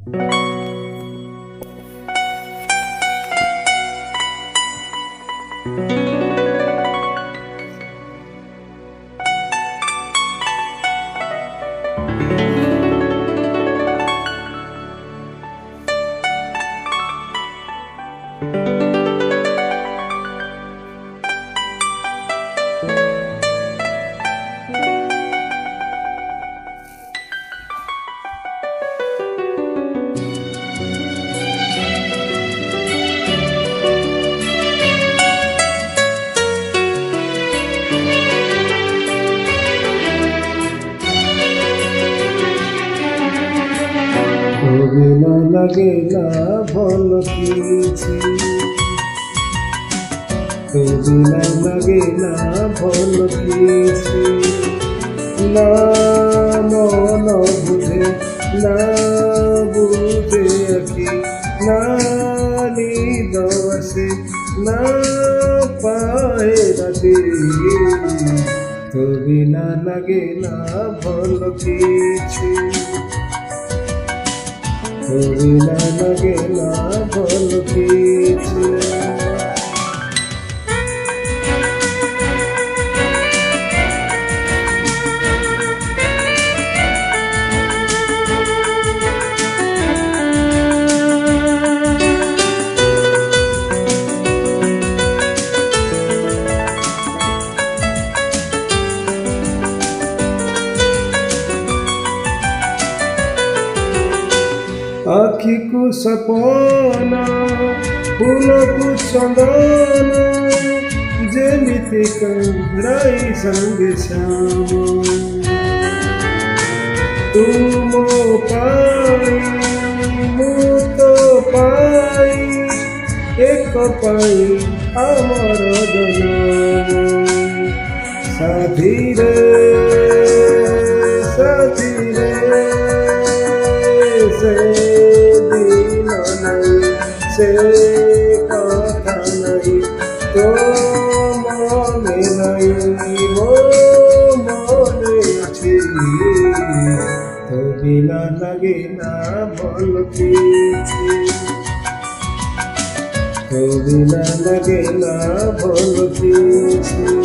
তবে না লাগে না ভাল কিছু, তবে না লাগে না ভাল কিছু, না মন বুঝে না বুঝে আঁকি, না নিদশে না পায়ে রাতে, তবে না লাগে না ভাল কিছু, তবে না লাগে না ভাল কিছু। आँखीको सपना फुलको चन्दन जेमिति कंद्राई संगे श्याम, तुम पाई मुत पाई एक पाई आमर जनम, साथी रे साथी रे से दिन नहीं से कथा नहीं तो मने नहीं वो मने अच्छी, तो बिना लगे ना भल किछु, तो बिना लगे ना भल किछु।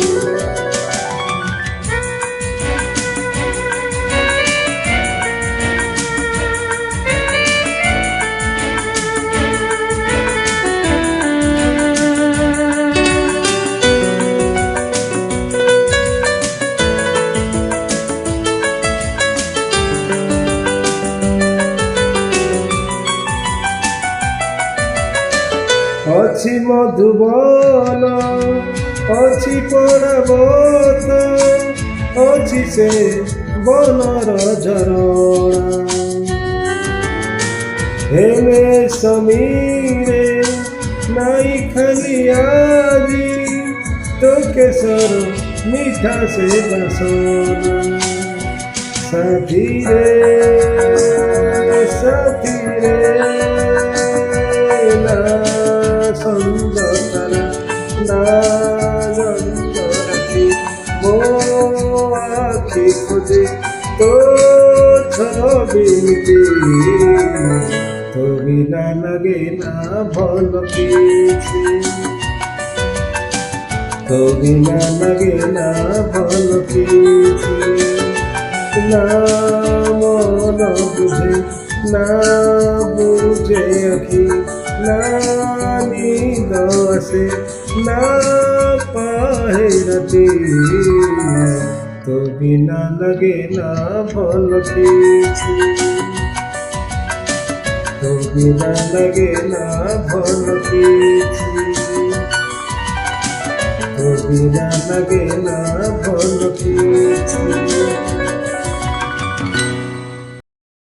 अछि मधुबन अछि पर्वत अछि से बनर झरणा, हेमे समीरे नाई खाली आजी तो केसर मीठा से बसना, साथी रे ना सुंदर ना जंदरती वो आँखी खुदे तो छबिनती, तो बिना लगे ना भल किछु, तो बिना लगे ना भल किछु, ना मन बुझे ना बुझे आँखी, ना निदशे ना पाए राते, तो बिना लगे ना भल किछु, तो बिना लगे ना भल किछु, तो बिना लगे ना भल किछु।